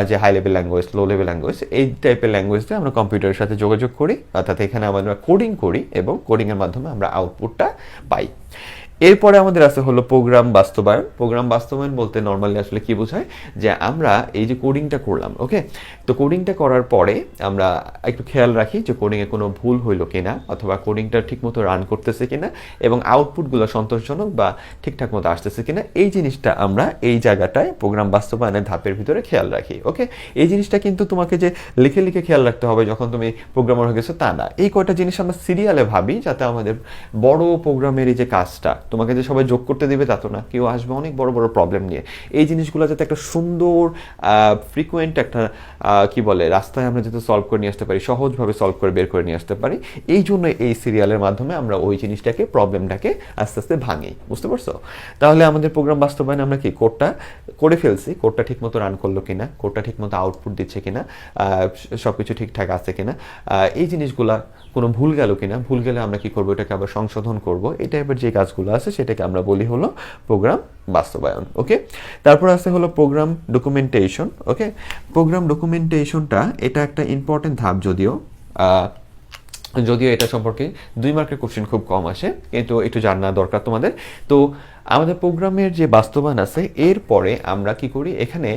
যে high level language, low level language, এই টাইপের ল্যাঙ্গুয়েজ দিয়ে আমরা কম্পিউটারের সাথে যোগাযোগ করি, অর্থাৎ এখানে আমরা কোডিং করি এবং কোডিংয়ের মাধ্যমে আমরা আউটপুটটা পাই। এরপরে আমাদের আছে হলো প্রোগ্রাম বাস্তবায়ন। প্রোগ্রাম বাস্তবায়ন বলতে নর্মালি আসলে কি বোঝায়, যে আমরা এই যে কোডিংটা করলাম, ওকে, তো কোডিংটা করার পরে আমরা একটু খেয়াল রাখি যে কোডিংয়ে কোনো ভুল হইলো কিনা, অথবা কোডিংটা ঠিকমতো রান করতেছে কিনা এবং আউটপুটগুলো সন্তোষজনক বা ঠিকঠাক মতো আসতেছে কিনা, এই জিনিসটা আমরা এই জায়গাটায় প্রোগ্রাম বাস্তবায়নের ধাপের ভিতরে খেয়াল রাখি। ওকে, এই জিনিসটা কিন্তু তোমাকে যে লিখে লিখে খেয়াল রাখতে হবে যখন তুমি প্রোগ্রামার হয়ে গেছো তা না। এই কয়টা জিনিস আমরা সিরিয়ালে ভাবি যাতে আমাদের বড় প্রোগ্রামের এই যে কাজটা তোমাকে যে সবাই যোগ করতে দিবে তা তো না, কেউ আসবে অনেক বড় বড় প্রবলেম নিয়ে। এই জিনিসগুলো যাতে একটা সুন্দর ফ্রিকুয়েন্ট একটা কি বলে রাস্তায় আমরা যাতে সলভ করে নিয়ে আসতে পারি, সহজভাবে সলভ করে বের করে নিয়ে আসতে পারি, এই জন্য এই সিরিয়ালের মাধ্যমে আমরা ওই জিনিসটাকে, প্রবলেমটাকে আস্তে আস্তে ভাঙি। বুঝতে পারছো? তাহলে আমাদের প্রোগ্রাম বাস্তবায়নে আমরা কি কোডটা করে ফেলছি, কোডটা ঠিকমতো রান করলো কিনা, কোডটা ঠিকমতো আউটপুট দিচ্ছে কিনা, সব কিছু ঠিকঠাক আছে কিনা, এই জিনিসগুলা কোনো ভুল গেল কিনা, ভুল গেলে আমরা কি করবো, এটাকে আবার সংশোধন করব, এই টাইপের যে কাজগুলো আছে সেটাকে আমরা বলি হলো প্রোগ্রাম বাস্তবায়ন। ওকে, তারপর আছে হলো প্রোগ্রাম ডকুমেন্টেশন। ওকে, প্রোগ্রাম ডকুমেন্টেশনটা এটা একটা ইম্পর্টেন্ট ধাপ, যদিও এটা সম্পর্কে 2 মার্কের কোশ্চেন খুব কম আসে, কিন্তু একটু জানা দরকার তোমাদের। তো আমাদের প্রোগ্রামের যে বাস্তবায়ন আছে এরপরে আমরা কি করি, এখানে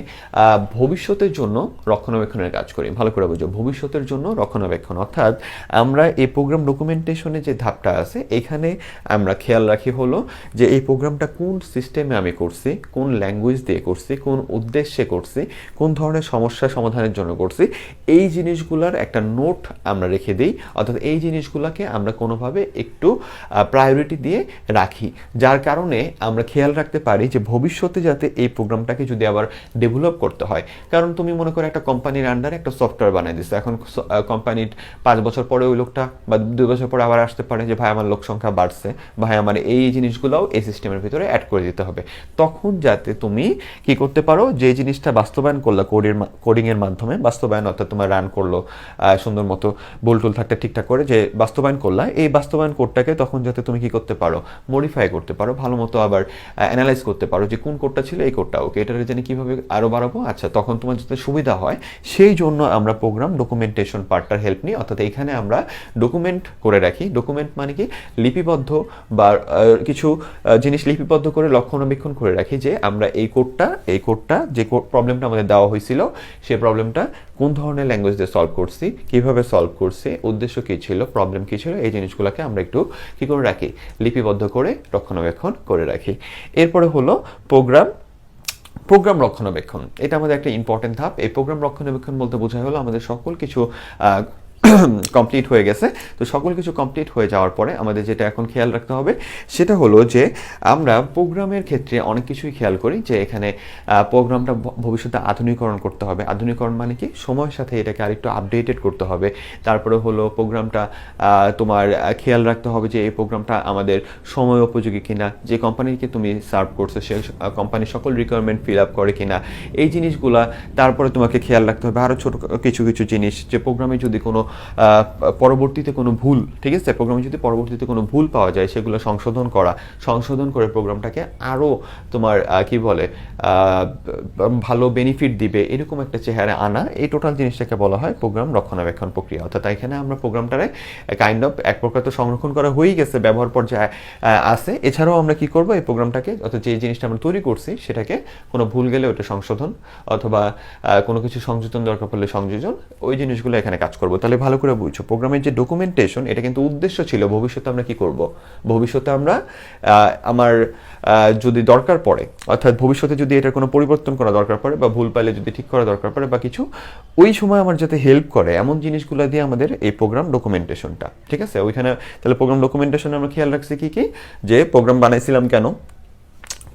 ভবিষ্যতের জন্য রক্ষণাবেক্ষণের কাজ করি। ভালো করে বুঝো, ভবিষ্যতের জন্য রক্ষণাবেক্ষণ, অর্থাৎ আমরা এই প্রোগ্রাম ডকুমেন্টেশনে যে ধাপটা আছে এখানে আমরা খেয়াল রাখি হলো যে এই প্রোগ্রামটা কোন সিস্টেমে আমি করছি, কোন ল্যাঙ্গুয়েজ দিয়ে করছি, কোন উদ্দেশ্যে করছি, কোন ধরনের সমস্যা সমাধানের জন্য করছি, এই জিনিসগুলোর একটা নোট আমরা রেখে দিই, অর্থাৎ এই জিনিসগুলোকে আমরা কোনোভাবে একটু প্রায়োরিটি দিয়ে রাখি, যার কারণে আমরা খেয়াল রাখতে পারি যে ভবিষ্যতে যাতে এই প্রোগ্রামটাকে যদি আবার ডেভেলপ করতে হয়, কারণ তুমি মনে করো একটা কোম্পানির আন্ডারে একটা সফটওয়্যার বানাই দিচ্ছে, এখন কোম্পানির 5 বছর পরে ওই লোকটা বা 2 বছর পরে আবার আসতে পারে যে ভাই আমার লোক সংখ্যা বাড়ছে, ভাই আমার এই জিনিসগুলোও এই সিস্টেমের ভিতরে অ্যাড করে দিতে হবে। তখন যাতে তুমি কি করতে পারো, যে জিনিসটা বাস্তবায়ন করলো কোডিংয়ের মাধ্যমে বাস্তবায়ন, অর্থাৎ তোমার রান করলো সুন্দর মতো বুলটুল থাকতে ঠিকঠাক করে যে বাস্তবায়ন করলা, এই বাস্তবায়ন কোডটাকে তখন যাতে তুমি কি করতে পারো, মডিফাই করতে পারো, ভালো মতো আবার অ্যানালাইজ করতে পারো যে কোন কোডটা ছিল এই কোডটা, ওকে এটার জানি কীভাবে আরও বাড়াবো, আচ্ছা তখন তোমার যাতে সুবিধা হয় সেই জন্য আমরা প্রোগ্রাম ডকুমেন্টেশন পার্টটার হেল্প নিই। অর্থাৎ এইখানে আমরা ডকুমেন্ট করে রাখি। ডকুমেন্ট মানে কি, লিপিবদ্ধ বা কিছু জিনিস লিপিবদ্ধ করে রক্ষণাবেক্ষণ করে রাখি যে আমরা এই কোডটা যে প্রবলেমটা আমাদের দেওয়া হয়েছিল সেই প্রবলেমটা কোন ধরনের ল্যাঙ্গুয়েজ দিয়ে সলভ করছি, কিভাবে সলভ করছি, উদ্দেশ্য কী ছিল, প্রবলেম কী ছিল, এই জিনিসগুলোকে আমরা একটু কী করে রাখি, লিপিবদ্ধ করে রক্ষণাবেক্ষণ করে রাখি। এরপরে হলো প্রোগ্রাম রক্ষণাবেক্ষণ। এটা আমাদের একটা ইম্পর্টেন্ট ধাপ। এই প্রোগ্রাম রক্ষণাবেক্ষণ বলতে বোঝায় হলো আমাদের সকল কিছু কমপ্লিট হয়ে গেছে। তো সকল কিছু কমপ্লিট হয়ে যাওয়ার পরে আমাদের যেটা এখন খেয়াল রাখতে হবে সেটা হলো যে আমরা প্রোগ্রামের ক্ষেত্রে অনেক কিছুই খেয়াল করি যে এখানে প্রোগ্রামটা ভবিষ্যতে আধুনিকরণ করতে হবে। আধুনিকরণ মানে কি, সময়ের সাথে এটাকে আরেকটু আপডেটেড করতে হবে। তারপরে হলো প্রোগ্রামটা তোমার খেয়াল রাখতে হবে যে এই প্রোগ্রামটা আমাদের সময় উপযোগী কিনা, যে কোম্পানিকে তুমি সার্ভ করছো সে কোম্পানির সকল রিকোয়ারমেন্ট ফিল আপ করে কিনা, এই জিনিসগুলা। তারপরে তোমাকে খেয়াল রাখতে হবে আরও ছোটো কিছু জিনিস, যে প্রোগ্রামে যদি কোনো পরবর্তীতে কোনো ভুল, ঠিক আছে, প্রোগ্রামে যদি পরবর্তীতে কোনো ভুল পাওয়া যায় সেগুলো সংশোধন করে প্রোগ্রামটাকে আরও তোমার কি বলে ভালো বেনিফিট দিবে এরকম একটা চেহারা আনা, এই টোটাল জিনিসটাকে বলা হয় প্রোগ্রাম রক্ষণাবেক্ষণ প্রক্রিয়া। অর্থাৎ এখানে আমরা প্রোগ্রামটারে কাইন্ড অফ এক প্রকার তো সংরক্ষণ করা হয়েই গেছে, ব্যবহার পর্যায়ে আছে, এছাড়াও আমরা কি করব এই প্রোগ্রামটাকে, অর্থাৎ যে জিনিসটা আমরা তৈরি করছি সেটাকে কোনো ভুল গেলে ওটা সংশোধন, অথবা কোনো কিছু সংযোজন দরকার পড়লে সংযোজন, ওই জিনিসগুলো এখানে কাজ করবো। তাহলে ভালো করে বুঝছো, প্রোগ্রামের যে ডকুমেন্টেশন এটা কিন্তু উদ্দেশ্য ছিল ভবিষ্যতে আমরা কি করব, ভবিষ্যতে আমরা আমার যদি দরকার পড়ে, অর্থাৎ ভবিষ্যতে যদি এটার কোনো পরিবর্তন করা দরকার পড়ে বা ভুল পাইলে যদি ঠিক করা দরকার পড়ে বা কিছু, ওই সময় আমার যাতে হেল্প করে এমন জিনিসগুলো দিয়ে আমাদের এই প্রোগ্রাম ডকুমেন্টেশনটা, ঠিক আছে। ওইখানে তাহলে প্রোগ্রাম ডকুমেন্টেশনে আমরা খেয়াল রাখছি কি কি, যে প্রোগ্রাম বানাইছিলাম কেন,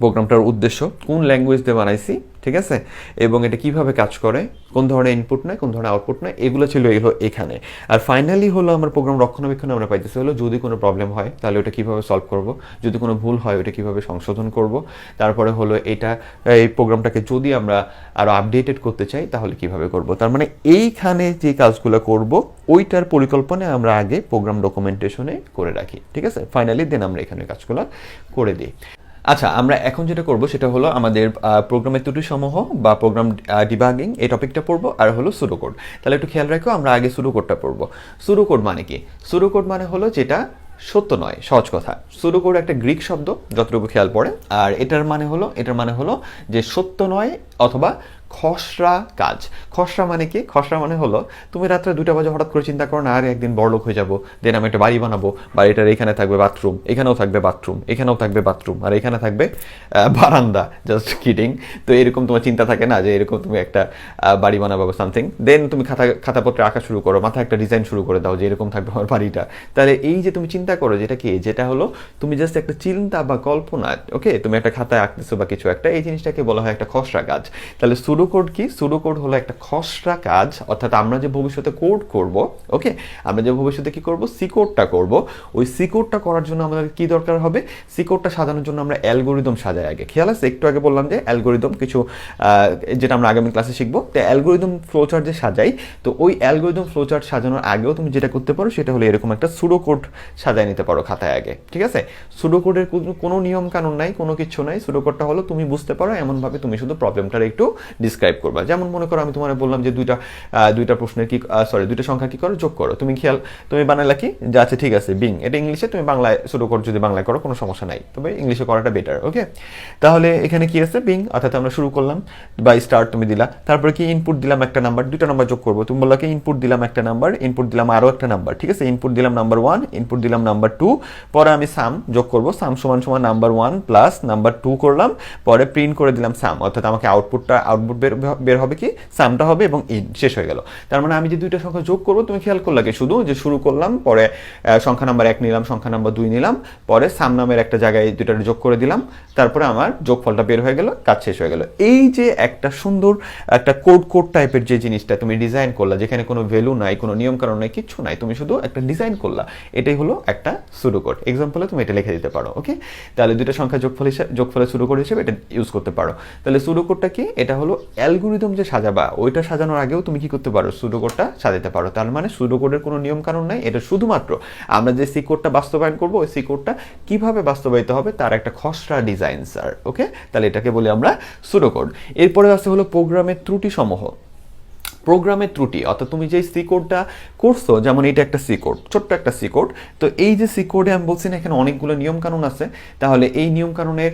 প্রোগ্রামটার উদ্দেশ্য, কোন ল্যাঙ্গুয়েজ দিয়ে বানাইছি, ঠিক আছে, এবং এটা কিভাবে কাজ করে, কোন ধরনের ইনপুট নেয়, কোন ধরনের আউটপুট নেয়, এগুলো ছিল এখানে। আর ফাইনালি হলো আমার প্রোগ্রাম রক্ষণাবেক্ষণে আমরা পাইতেছি হলো যদি কোনো প্রবলেম হয় তাহলে ওটা কিভাবে সলভ করব, যদি কোনো ভুল হয় ওটা কিভাবে সংশোধন করব, তারপরে হলো এই প্রোগ্রামটাকে যদি আমরা আরও আপডেটেড করতে চাই তাহলে কিভাবে করব। তার মানে এইখানে যে কাজগুলো করব ওইটার পরিকল্পনা আমরা আগে প্রোগ্রাম ডকুমেন্টেশনে করে রাখি, ঠিক আছে। ফাইনালি দেন আমরা এখানে কাজগুলো করে দিই। আচ্ছা, আমরা এখন যেটা করব সেটা হলো আমাদের প্রোগ্রামের ত্রুটি সমূহ বা প্রোগ্রাম ডিবাগিং এই টপিকটা পড়বো, আর হলো সুডোকোড। তাহলে একটু খেয়াল রাখো, আমরা আগে সুডোকোডটা পড়বো। সুডোকোড মানে কি? সুডোকোড মানে হলো যেটা সত্য নয়, সহজ কথা। সুডোকোড একটা গ্রিক শব্দ যতটুকু খেয়াল পড়ে, আর এটার মানে হলো যে সত্য নয় অথবা খসড়া কাজ। খসড়া মানে কি? খসড়া মানে হলো তুমি রাত্রে 2টা বাজে হঠাৎ করে চিন্তা করো না আর একদিন বড়লোক হয়ে যাবো, দেন আমি একটা বাড়ি বানাবো, বাড়িটার এখানে থাকবে বাথরুম, এখানেও থাকবে বাথরুম, এখানেও থাকবে বাথরুম, আর এখানে থাকবে বারান্দা, জাস্ট কিডিং। তো এরকম তোমার চিন্তা থাকে না যে এরকম তুমি একটা বাড়ি বানাবো সামথিং, দেন তুমি খাতাপত্রে আঁকা শুরু করো, মাথায় একটা ডিজাইন শুরু করে দাও যে এরকম থাকবে আমার বাড়িটা। তাহলে এই যে তুমি চিন্তা করো যেটা কি, যেটা হলো তুমি জাস্ট একটা চিন্তা বা কল্পনা, ওকে, তুমি একটা খাতায় আঁকতেছো বা কিছু একটা, এই জিনিসটাকে বলা হয় একটা খসড়া কাজ। তাহলে সুডোকোড কি? সুডোকোড হলো একটা খসড়া কাজ, অর্থাৎ আমরা যে ভবিষ্যতে কোড করব, ওকে, আমরা যে ভবিষ্যতে কি করব, সি কোডটা করব, ওই সি কোডটা করার জন্য আমাদের কি দরকার হবে, সি কোডটা সাজানোর জন্য আমরা অ্যালগোরিদম সাজাই আগে। খেয়াল আছে, একটু আগে বললাম যে অ্যালগোরিদম কিছু যেটা আমরা আগামী ক্লাসে শিখবো, তো অ্যালগোরিদম ফ্লোচার্ট যে সাজাই, তো ওই অ্যালগোরিদম ফ্লোচার্ট সাজানোর আগেও তুমি যেটা করতে পারো সেটা হলো এরকম একটা সুডোকোড সাজায় নিতে পারো খাতায় আগে, ঠিক আছে। সুডোকোডের কোনো নিয়ম কানুন নাই, কোনো কিছু নাই। সুডোকোডটা হলো তুমি বুঝতে পারো এমনভাবে তুমি শুধু প্রবলেমটার একটু ডিসক্রাইব করবা। যেমন মনে করো আমি তোমার বললাম যে দুইটা প্রশ্নের কি দুইটা সংখ্যা কি করো, যোগ করো। তুমি বানাইলা কি, যে আচ্ছা ঠিক আছে বিং, এটা ইংলিশে, তুমি বাংলায় সুডোকোড যদি বাংলায় করো কোনো সমস্যা নাই, তবে ইংলিশে করাটা বেটার, ওকে। তাহলে এখানে কি আছে, বিং, অর্থাৎ আমরা শুরু করলাম বা স্টার্ট তুমি দিলা, তারপরে কি ইনপুট দিলাম একটা নাম্বার, 2টা নাম্বার যোগ করবো, তুমি বললা কি ইনপুট দিলাম একটা নাম্বার, ইনপুট দিলাম আরো একটা নাম্বার, ঠিক আছে, ইনপুট দিলাম নাম্বার 1, ইনপুট দিলাম নাম্বার 2, পরে আমি সাম যোগ করবো, সাম সমান সমান নাম্বার 1 প্লাস নাম্বার 2 করলাম, পরে প্রিন্ট করে দিলাম সাম, অর্থাৎ আমাকে আউটপুট বের হবে কি, সামটা হবে, এবং ইন শেষ হয়ে গেল। তার মানে আমি যে 2টা সংখ্যা যোগ করবো, তুমি খেয়াল করলা কি শুধু যে শুরু করলাম, পরে সংখ্যা নাম্বার 1 নিলাম, সংখ্যা নাম্বার 2 নিলাম, পরে সাম নামের একটা জায়গায় 2টা যোগ করে দিলাম, তারপরে আমার যোগফলটা বের হয়ে গেল, কাজ শেষ হয়ে গেল। এই যে একটা সুন্দর একটা কোড টাইপের যে জিনিসটা তুমি ডিজাইন করলা, যেখানে কোনো ভ্যালু নাই, কোনো নিয়ম কানুন নাই, কিচ্ছু নাই, তুমি শুধু একটা ডিজাইন করলা, এটাই হলো একটা সুডোকোড। এক্সাম্পলে তুমি এটা লিখে দিতে পারো, ওকে। তাহলে 2টা সংখ্যা যোগফলের সুডোকোড হিসেবে এটা ইউজ করতে পারো। তাহলে সুডোকোডটা কি? এটা হলো অ্যালগোরিদম যে সাজাবা, ওইটা সাজানোর আগেও তুমি কি করতে পারো, সুডোকোডটা সাজাতে পারো। তার মানে সুডোকোডের কোনো নিয়ম কানুন নাই, এটা শুধুমাত্র আমরা যে সি কোডটা বাস্তবায়ন করবো, ওই সি কোডটা কিভাবে বাস্তবায়িত হবে তার একটা খসড়া ডিজাইন, স্যার, ওকে। তাহলে এটাকে বলি আমরা সুডোকোড। এরপরে আছে হলো প্রোগ্রামের ত্রুটি সমূহ। প্রোগ্রামের ত্রুটি, অর্থাৎ তুমি যে সি কোডটা করছো, যেমন এটা একটা সি কোড, ছোট্ট একটা সি কোড, তো এই যে সি কোডে আমি বলছি না এখানে অনেকগুলো নিয়ম কানুন আছে, তাহলে এই নিয়ম কানুনের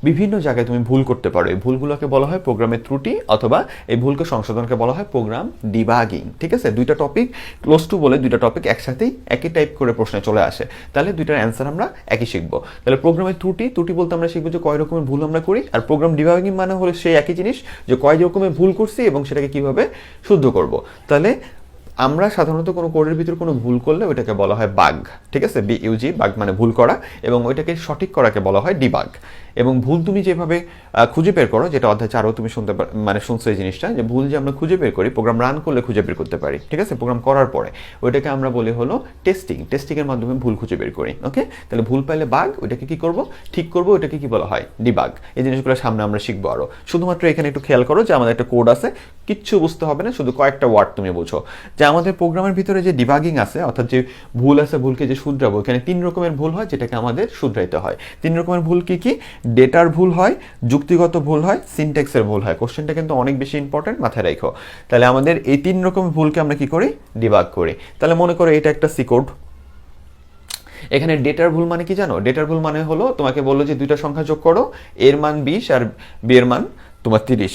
বিভিন্ন জায়গায় তুমি ভুল করতে পারো, এই ভুলগুলোকে বলা হয় প্রোগ্রামের ত্রুটি, অথবা এই ভুলকে সংশোধনকে বলা হয় প্রোগ্রাম ডিবাগিং, ঠিক আছে। 2টা টপিক ক্লোজ টু বলে 2টা টপিক একসাথেই একই টাইপ করে প্রশ্নে চলে আসে, তাহলে 2টার অ্যান্সার আমরা একই শিখবো। তাহলে প্রোগ্রামের ত্রুটি বলতে আমরা শিখবো যে কয় রকমের ভুল আমরা করি, আর প্রোগ্রাম ডিবাগিং মানে হলো সেই একই জিনিস যে কয় রকমের ভুল করছি এবং সেটাকে কিভাবে শুদ্ধ করব। তাহলে আমরা সাধারণত কোনো কোডের ভিতরে কোনো ভুল করলে ওইটাকে বলা হয় বাগ, ঠিক আছে, BUG, বাগ মানে ভুল করা, এবং ওইটাকে সঠিক করাকে বলা হয় ডিবাগ। এবং ভুল তুমি যেভাবে খুঁজে বের করো, যেটা অধ্যায় 4 তুমি শুনছো এই জিনিসটা, যে ভুল যে আমরা খুঁজে বের করি প্রোগ্রাম রান করলে খুঁজে বের করতে পারি, ঠিক আছে, প্রোগ্রাম করার পরে, ওইটাকে আমরা বলি হলো টেস্টিংয়ের মাধ্যমে ভুল খুঁজে বের করি, ওকে। তাহলে ভুল পাইলে বাগ, ওইটাকে কি করব, ঠিক করব, ওইটাকে কি বলা হয়, ডিবাগ। এই জিনিসগুলো সামনে আমরা শিখবো আরো। শুধুমাত্র এখানে একটু খেয়াল করো যে আমাদের একটা কোড আছে, কিচ্ছু বুঝতে হবে না, শুধু কয়েকটা ওয়ার্ড তুমি বুঝো যে আমাদের প্রোগ্রামের ভিতরে যে ডিবাগিং আছে, অর্থাৎ যে ভুল আছে, ভুলকে যে শুধরাবো, এখানে 3 রকমের ভুল হয় যেটাকে আমাদের শুধরাইতে হয়। 3 রকমের ভুল কি কি? ডেটার ভুল হয়, যুক্তিগত ভুল হয়, সিনট্যাক্সের ভুল হয়। কোশ্চেনটা কিন্তু অনেক বেশি ইম্পর্টেন্ট, মাথায় রাখো। তাহলে আমাদের এই 3 রকমের ভুলকে আমরা কি করি, ডিবাগ করি। তাহলে মনে করো এটা একটা সি কোড। এখানে ডেটার ভুল মানে কি জানো? ডেটার ভুল মানে হলো তোমাকে বললো যে 2টা সংখ্যা যোগ করো, এর মান 20 আর বি এর মান তোমার 30।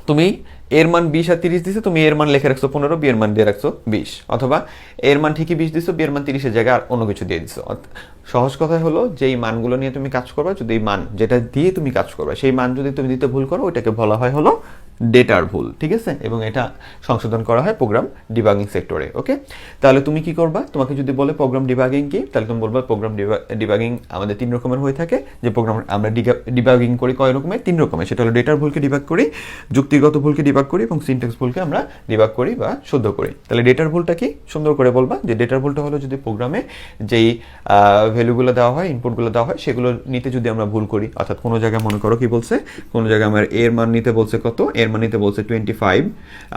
তুমি এর মান 20 আর 30 দিছে, তুমি এর মান লিখে রাখছো 15, বি এর মান দিয়ে রাখছো 20, অথবা এর মান ঠিকই 20 দিছো, বি এর মান 30 এর জায়গায় আর অন্য কিছু দিয়ে দিছো। সহজ কথা হলো যে এই মানগুলো নিয়ে তুমি কাজ করবা, যদি এই মান যেটা দিয়ে তুমি কাজ করবা সেই মান যদি তুমি দিতে ভুল করো ওইটাকে বলা হয় হলো ডেটার ভুল, ঠিক আছে? এবং এটা সংশোধন করা হয় প্রোগ্রাম ডিবাগিং সেক্টরে। ওকে, তাহলে তুমি কি করবা, তোমাকে যদি বলে প্রোগ্রাম ডিবাগিং কি, তাহলে তুমি বলবা প্রোগ্রাম ডিবাগিং আমাদের 3 রকমের হয়ে থাকে। যে প্রোগ্রাম আমরা ডিবাগিং করি কয় রকমের? 3 রকমের। সেটা হলো ডেটার ভুলকে ডিবাগ করি, যুক্তিগত ভুলকে ডিবাগ করি এবং সিনট্যাক্স ভুলকে আমরা ডিবাগ করি বা শুদ্ধ করি। তাহলে ডেটার ভুলটা কি সুন্দর করে বলবা, যে ডেটার ভুলটা হলো যদি প্রোগ্রামে যেই ভ্যালুগুলো দেওয়া হয়, ইনপুটগুলো দেওয়া হয়, সেগুলো নিতে যদি আমরা ভুল করি, অর্থাৎ কোনো জায়গায় মনে করো কি বলছে, কোনো জায়গায় আমার এর মান নিতে বলছে কত, এর মান নিতে বলছে 25,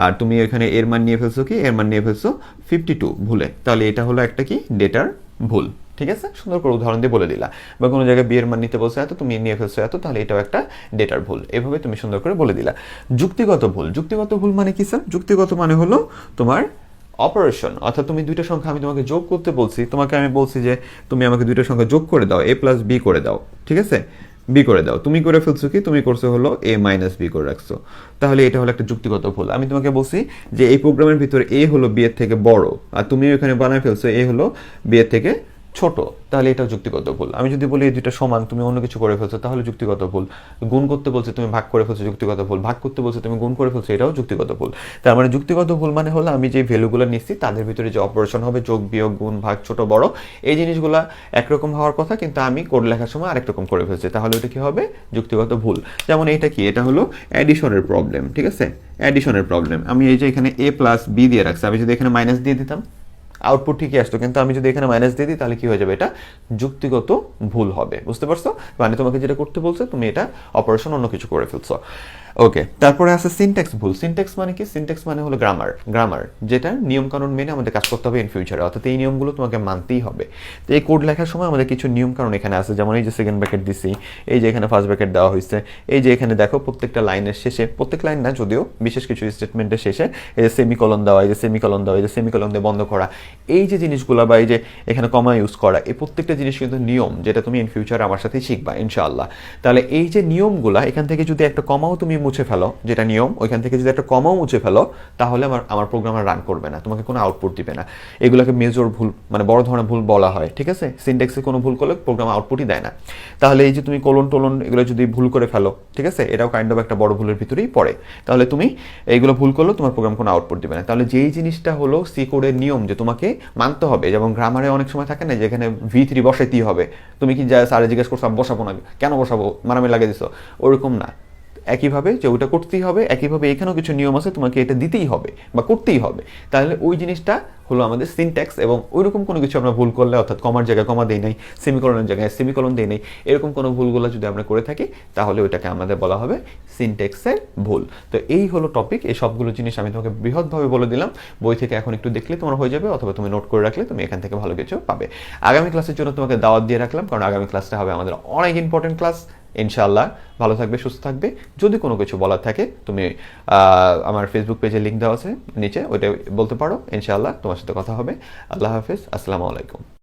আর তুমি এখানে এর মান নিয়ে ফেলছো কি, এর মান নিয়ে ফেলছো 52 ভুলে, তাহলে এটা হলো একটা কি ডেটার ভুল। ঠিক আছে, সুন্দর করে উদাহরণ দিয়ে বলে দিলা। বা কোনো জায়গায় বি এর মান নিতে বলছে এত, তুমি নিয়ে ফেলছো এত, তাহলে এটাও একটা ডেটার ভুল। এভাবে তুমি সুন্দর করে বলে দিলা। যুক্তিগত ভুল, যুক্তিগত ভুল মানে কি স্যার? যুক্তিগত মানে হলো তোমার অপারেশন, অর্থাৎ তুমি দুইটা সংখ্যা আমি তোমাকে যোগ করতে বলছি, তোমাকে আমি বলছি যে তুমি আমাকে দুইটা সংখ্যা যোগ করে দাও, a প্লাস বি করে দাও, ঠিক আছে, বি করে দাও, তুমি করে ফেলছো কি, তুমি করছো হলো a মাইনাস বি করে রাখছো, তাহলে এটা হলো একটা যুক্তিগত ভুল। আমি তোমাকে বলছি যে এই প্রোগ্রামের ভিতরে a হলো b এর থেকে বড়, আর তুমি এখানে বানায় ফেলছো a হলো b এর থেকে ছোট, তাহলে এটা যুক্তিগত ভুল। আমি যদি বলি এই দুইটা সমান, তুমি অন্য কিছু করে ফেলছো, তাহলে যুক্তিগত ভুল। গুণ করতে বলছে তুমি ভাগ করে ফেলছো, যুক্তিগত ভুল। ভাগ করতে বলছে তুমি গুণ করে ফেলছো, এটাও যুক্তিগত ভুল। তার মানে যুক্তিগত ভুল মানে হলো আমি যে ভ্যালুগুলো নিচ্ছি তাদের ভিতরে যে অপারেশন হবে, যোগ বিয়োগ গুণ ভাগ ছোট বড়, এই জিনিসগুলো একরকম হওয়ার কথা, কিন্তু আমি কোড লেখার সময় আরেক রকম করে ফেলছি, তাহলে এটা কি হবে? যুক্তিগত ভুল। যেমন এটা কি, এটা হলো অ্যাডিশনের প্রবলেম, ঠিক আছে, অ্যাডিশনের প্রবলেম। আমি এই যে এখানে a প্লাস বি দিয়ে রাখছি, আমি যদি এখানে মাইনাস দিয়ে দিতাম আউটপুট ঠিকই আসতো, কিন্তু আমি যদি এখানে মাইনাস দিয়ে দিই তাহলে কি হয়ে যাবে? এটা যুক্তিগত ভুল হবে। বুঝতে পারছো? মানে তোমাকে যেটা করতে বলছে তুমি এটা অপারেশন অন্য কিছু করে ফেলছো। ওকে, তারপরে আছে সিনট্যাক্স ভুল। সিনট্যাক্স মানে কি? সিনট্যাক্স মানে হলো গ্রামার, গ্রামার যেটা নিয়মকানুন মেনে আমাদের কাজ করতে হবে ইন ফিউচারে, অর্থাৎ এই নিয়মগুলো তোমাকে মানতেই হবে। তো এই কোড লেখার সময় আমাদের কিছু নিয়মকানুন এখানে আছে, যেমন এই যে সেকেন্ড ব্র্যাকেট দিছি, এই যে এখানে ফার্স্ট ব্র্যাকেট দেওয়া হয়েছে, এই যে এখানে দেখো প্রত্যেকটা লাইনের শেষে, প্রত্যেক লাইন না যদিও, বিশেষ কিছু স্টেটমেন্টের শেষে এই যে সেমিকলন দেওয়া, এই যে সেমিকলন দেওয়া, এই যে সেমিকলন দিয়ে বন্ধ করা, এই যে জিনিসগুলো, বা এই যে এখানে কমা ইউজ করা, এই প্রত্যেকটা জিনিস কিন্তু নিয়ম, যেটা তুমি ইন ফিউচারে আমার সাথেই শিখবা ইনশাআল্লাহ। তাহলে এই যে নিয়মগুলা, এখান থেকে যদি একটা কমাও তুমি মুছে ফেলো, যেটা নিয়ম, ওইখান থেকে যদি একটা কমাও মুছে ফেলো, তাহলে আমার প্রোগ্রাম রান করবে না, তোমাকে কোনো আউটপুট দিবে না। এগুলোকে মেজর ভুল, মানে বড় ধরনের ভুল বলা হয়, ঠিক আছে? সিনট্যাক্সে কোনো ভুল করলে প্রোগ্রাম আউটপুটই দেয় না। তাহলে এই যে তুমি কোলন টোলন এগুলো যদি ভুল করে ফেলো, ঠিক আছে, এটাও কাইন্ড অফ একটা বড় ভুলের ভিতরেই পড়ে। তাহলে তুমি এইগুলো ভুল করলেও তোমার প্রোগ্রাম কোনো আউটপুট দিবে না। তাহলে যেই জিনিসটা হলো সি কোডের নিয়ম, যে তোমাকে মানতে হবে, যেমন গ্রামারে অনেক সময় থাকে না যে এখানে V3 বসাইতেই হবে, তুমি কি যা স্যারে জিজ্ঞেস করছো বসাবো না, কেন বসাবো, মারামারি লাগিয়ে দিছো, ওরকম না। একইভাবে যে ওটা করতেই হবে, একইভাবে এখানেও কিছু নিয়ম আছে, তোমাকে এটা দিতেই হবে বা করতেই হবে। তাহলে ওই জিনিসটা হলো আমাদের সিনট্যাক্স, এবং ওইরকম কোনো কিছু আমরা ভুল করলে, অর্থাৎ কমার জায়গায় কমা দেই নাই, সেমিকলনের জায়গায় সেমিকলন দেই নাই, এরকম কোনো ভুলগুলো যদি আমরা করে থাকি, তাহলে ওইটাকে আমাদের বলা হবে সিনট্যাক্সের ভুল। তো এই হলো টপিক। এই সবগুলো জিনিস আমি তোমাকে বৃহৎভাবে বলে দিলাম, বই থেকে এখন একটু দেখলে তোমার হয়ে যাবে, অথবা তুমি নোট করে রাখলে তুমি এখান থেকে ভালো কিছু পাবে। আগামী ক্লাসের জন্য তোমাকে দাওয়াত দিয়ে রাখলাম, কারণ আগামী ক্লাসটা হবে আমাদের অনেক ইম্পর্টেন্ট ক্লাস। ইনশাআল্লাহ ভালো থাকবে, সুস্থ থাকবে। যদি কোনো কিছু বলার থাকে তুমি আমার ফেসবুক পেজে লিঙ্ক দেওয়া আছে নিচে, ওইটা বলতে পারো। ইনশাআল্লাহ তোমার সাথে কথা হবে। আল্লাহ হাফেজ, আসসালামু আলাইকুম।